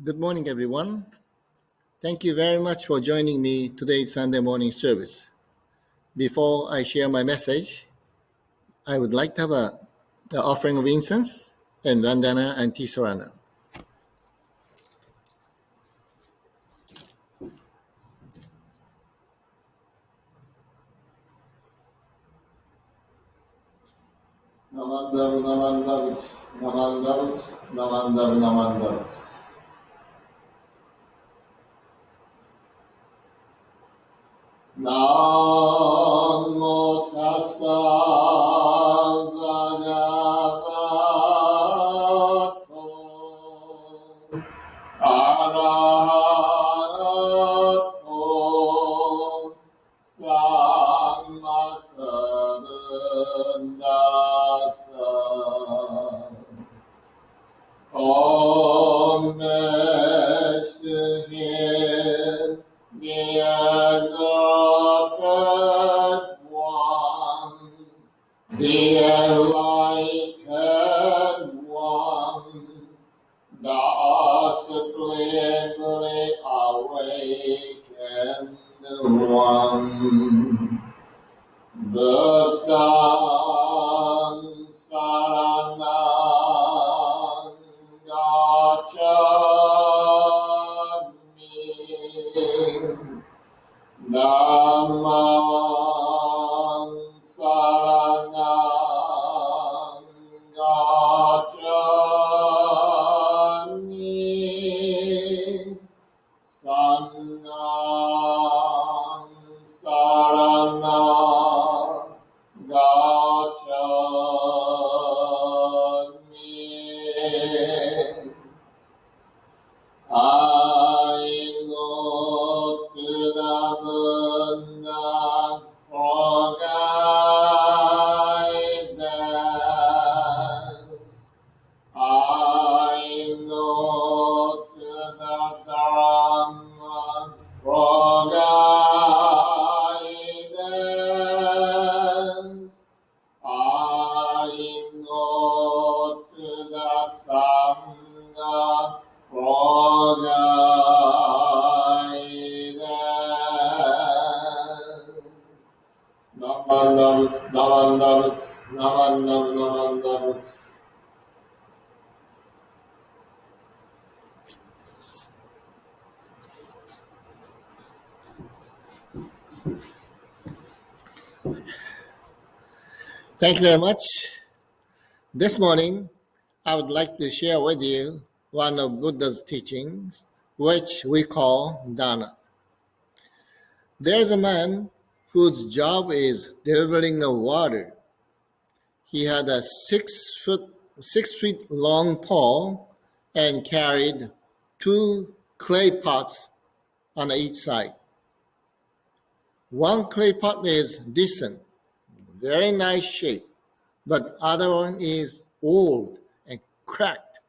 Good morning, everyone. Thank you very much for joining me today's Sunday morning service. Before I share my message, I would like to have the offering of incense and Vandana and Tisarana. Namandav, Namandav, Namandav, Namandav, Namandav. Namo tassa bhagavato arahato sammasambuddhassa. Homage to him, the exalted one, the enlightened one, the supremely awakened one. Buddham saranam gacchami, Dhammam saranam gacchami, Sangham saranam gacchami. I go to the abundant for guidance. I go to the Dharma for guidance. I go to the Sangha for guidance. Namandavus, Namandavus, Namandav, Namandavus. Thank you very much. This morning, I would like to share with you one of Buddha's teachings, which we call Dharma. There's a man whose job is delivering the water. He had a 6 feet long pole and carried 2 clay pots on each side. One clay pot is decent, very nice shape, but other one is old and cracked.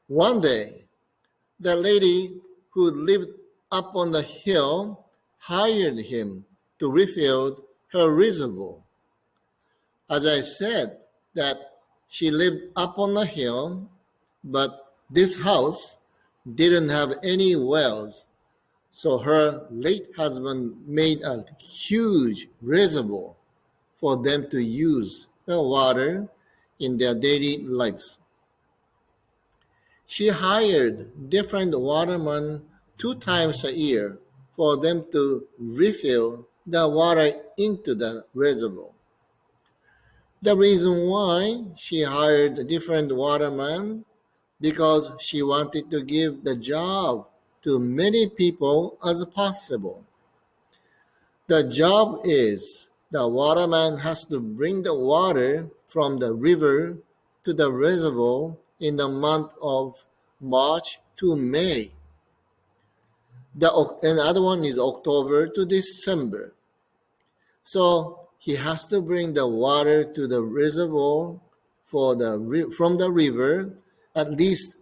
One day, the lady who lived up on the hill hired him to refill her reservoir. As I said, that she lived up on the hill, but this house didn't have any wells, so her late husband made a huge reservoir for them to use the water in their daily lives. She hired different watermen 2 times a year for them to refill the water into the reservoir. The reason why she hired different watermen because she wanted to give the job to many people as possible. The job is the waterman has to bring the water from the river to the reservoir in the month of March to May. Another one is October to December. So he has to bring the water to the reservoir from the river at least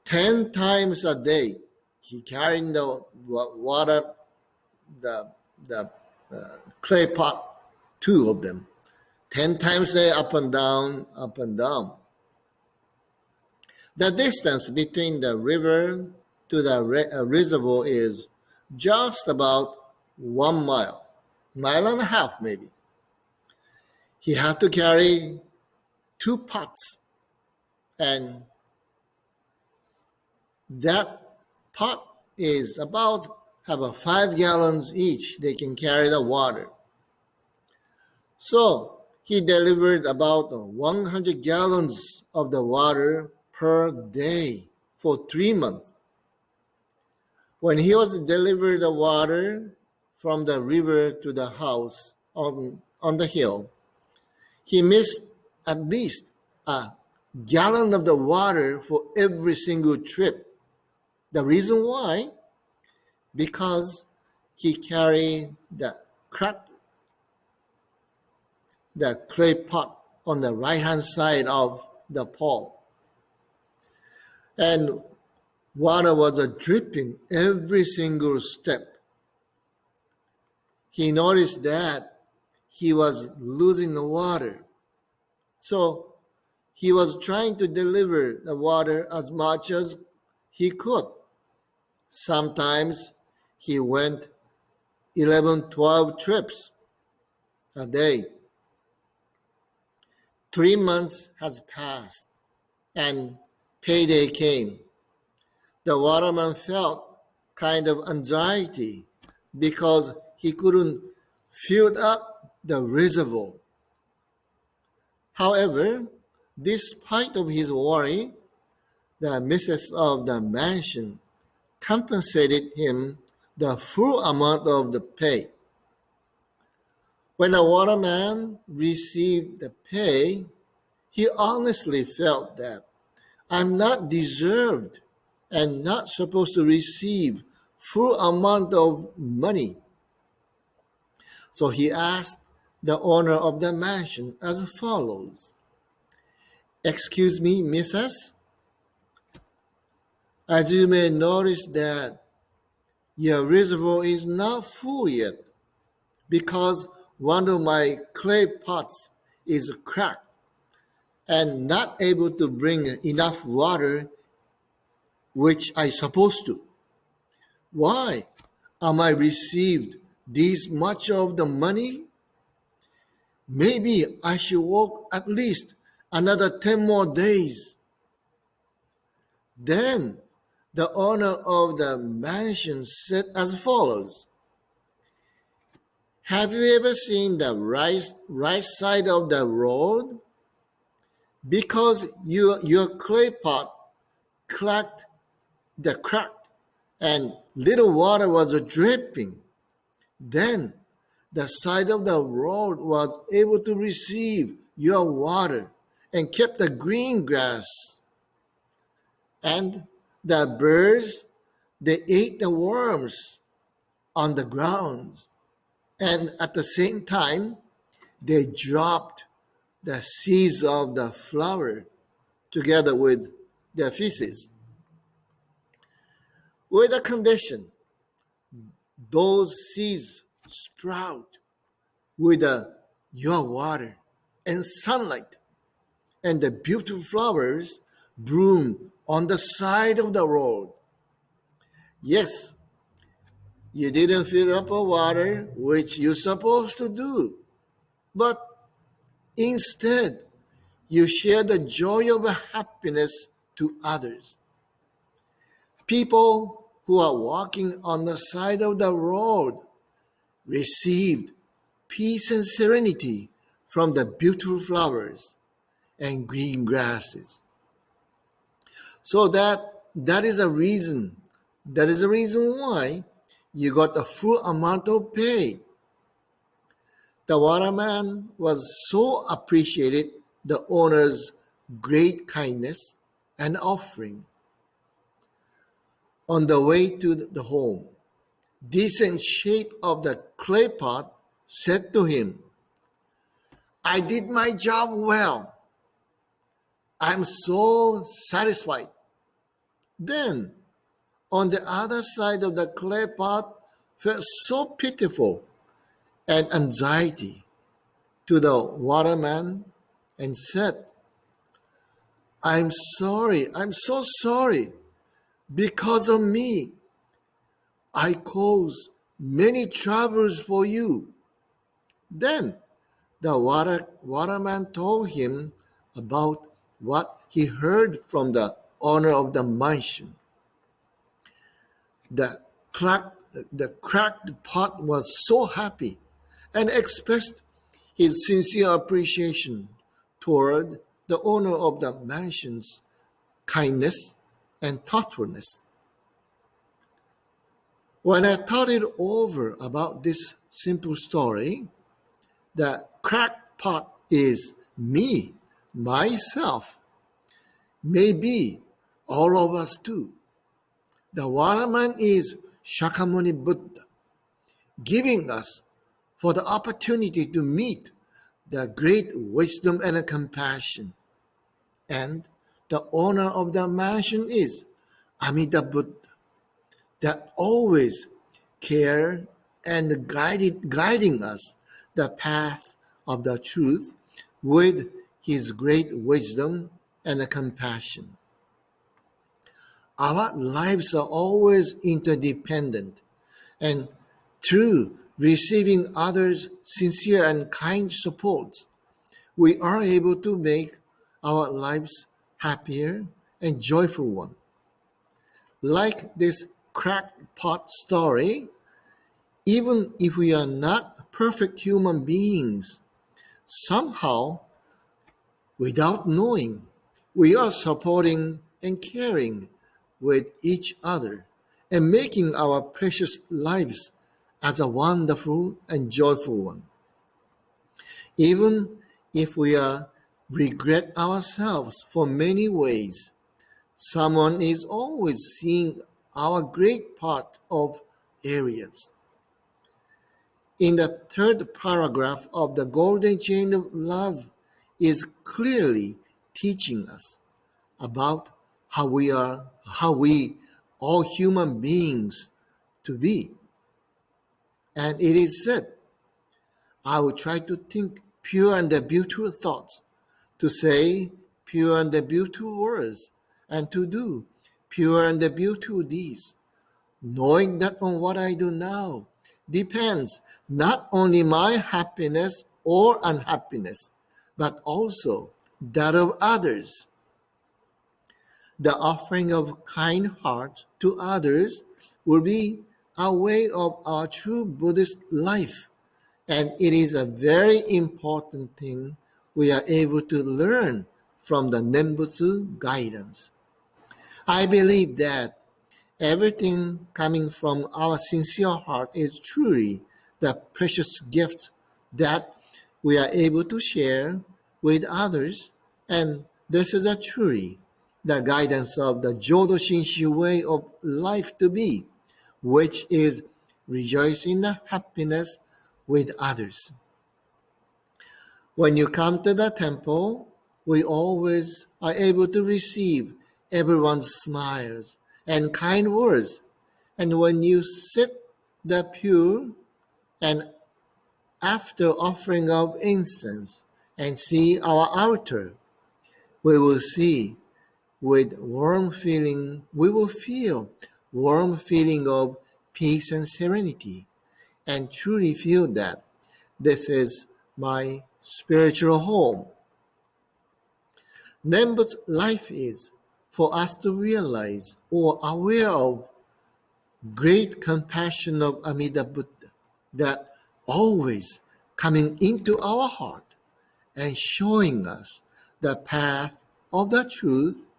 10 times a day. He carrying the water, the clay pot, 2 of them, 10 times a day, up and down, up and down. The distance between the river to the reservoir is just about 1 mile, mile and a half maybe. He had to carry two pots, and that pot is about have a 5 gallons each. They can carry the water. So he delivered about 100 gallons of the water per day for 3 months. When he was delivered the water from the river to the house on the hill, he missed at least a gallon of the water for every single trip. The reason why? Because he carried the clay pot on the right hand side of the pole. And water was dripping every single step. He noticed that he was losing the water. So he was trying to deliver the water as much as he could. Sometimes he went 11, 12 trips a day. 3 months has passed and payday came. The waterman felt kind of anxiety because he couldn't fill up the reservoir. However, despite of his worry, the mistress of the mansion compensated him the full amount of the pay. When the waterman received the pay, he honestly felt that I'm not deserved and not supposed to receive full amount of money. So he asked the owner of the mansion as follows. Excuse me, Mrs. As you may notice that your reservoir is not full yet because one of my clay pots is cracked and not able to bring enough water which I supposed to. Why am I received this much of the money? Maybe I should work at least another 10 more days. Then the owner of the mansion said as follows. Have you ever seen the right side of the road? Because your clay pot cracked the crack and little water was dripping. Then the side of the road was able to receive your water and kept the green grass. And the birds, they ate the worms on the ground. And at the same time, they dropped the seeds of the flower together with their feces. With a condition, those seeds sprout with your water and sunlight, and the beautiful flowers bloom on the side of the road. Yes, you didn't fill up a water, which you're supposed to do, but instead, you share the joy of happiness to others. People who are walking on the side of the road received peace and serenity from the beautiful flowers and green grasses. So that is a reason. That is the reason why you got a full amount of pay. The waterman was so appreciated the owner's great kindness and offering. On the way to the home, decent shape of the clay pot said to him, I did my job well. I'm so satisfied. Then, on the other side of the clay pot, felt so pitiful and anxiety to the waterman and said, I'm sorry, I'm so sorry. Because of me, I caused many troubles for you. Then the waterman told him about what he heard from the owner of the mansion. The, the cracked pot was so happy and expressed his sincere appreciation toward the owner of the mansion's kindness and thoughtfulness. When I thought it over about this simple story, the cracked pot is me, myself, maybe all of us too. The waterman is Shakyamuni Buddha, giving us for the opportunity to meet the great wisdom and compassion. And the owner of the mansion is Amida Buddha, that always care and guiding us the path of the truth with his great wisdom and compassion. Our lives are always interdependent, and through receiving others' sincere and kind support, we are able to make our lives happier and joyful one. Like this cracked pot story, even if we are not perfect human beings, somehow, without knowing, we are supporting and caring with each other and making our precious lives as a wonderful and joyful one. Even if we are regret ourselves for many ways, someone is always seeing our great part of areas. In the third paragraph of the Golden Chain of Love is clearly teaching us about how we all human beings to be. And it is said, I will try to think pure and beautiful thoughts, to say pure and beautiful words, and to do pure and beautiful deeds, knowing that on what I do now depends not only my happiness or unhappiness, but also that of others. The offering of kind heart to others will be a way of our true Buddhist life, and it is a very important thing we are able to learn from the Nembutsu guidance. I believe that everything coming from our sincere heart is truly the precious gift that we are able to share with others, and this is a truly the guidance of the Jodo Shinshu way of life to be, which is rejoice in the happiness with others. When you come to the temple, we always are able to receive everyone's smiles and kind words. And when you sit the pew and after offering of incense and see our altar, we will see with warm feeling, we will feel warm feeling of peace and serenity, and truly feel that this is my spiritual home. Then but life is for us to realize or aware of great compassion of Amida Buddha that always coming into our heart and showing us the path of the truth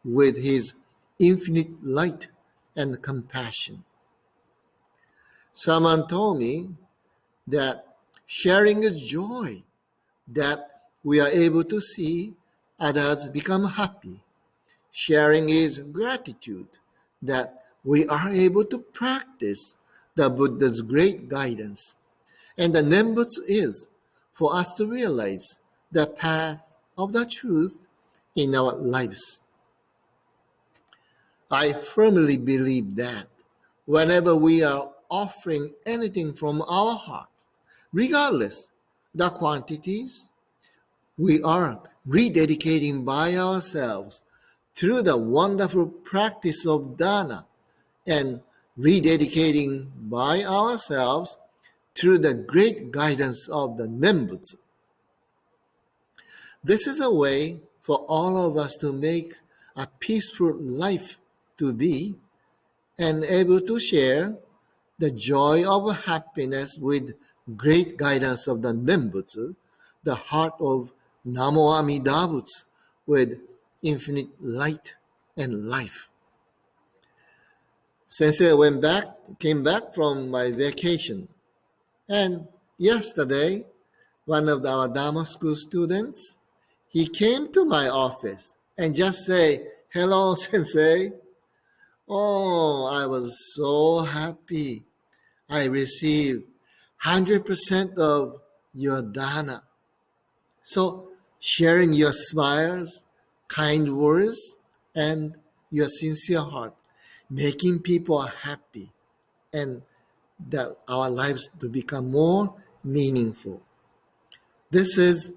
with his infinite light and compassion. Someone told me that sharing is joy, that we are able to see others become happy. Sharing is gratitude, that we are able to practice the Buddha's great guidance. And the Nembutsu is for us to realize the path of the truth in our lives. I firmly believe that whenever we are offering anything from our heart, regardless the quantities, we are rededicating by ourselves through the wonderful practice of dana, and rededicating by ourselves through the great guidance of the Nembutsu. This is a way for all of us to make a peaceful life to be and able to share the joy of happiness with great guidance of the Nembutsu, the heart of Namo Amida Butsu, with infinite light and life. Sensei came back from my vacation, and yesterday, one of our Dharma school students, he came to my office and just say, "Hello, Sensei." Oh, I was so happy. I received 100% of your dana. So sharing your smiles, kind words, and your sincere heart, making people happy, and that our lives to become more meaningful. This is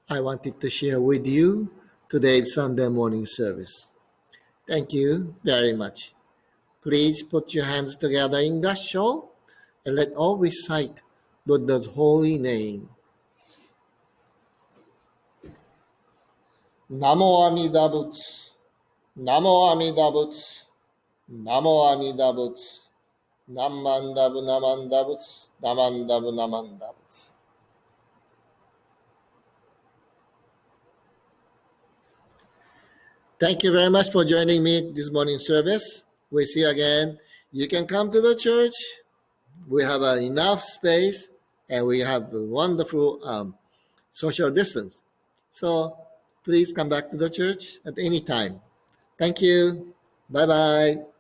I wanted to share with you today's Sunday morning service. Thank you very much. Please put your hands together in the show and let all recite Buddha's holy name. Namo Amida Butsu, Namo Amida Butsu, Namo Amida Butsu, Namandabu Namanda Butsu, Namandabu Namanda Butsu. Thank you very much for joining me this morning service. We see you again. You can come to the church. We have enough space and we have a wonderful social distance. So please come back to the church at any time. Thank you. Bye bye.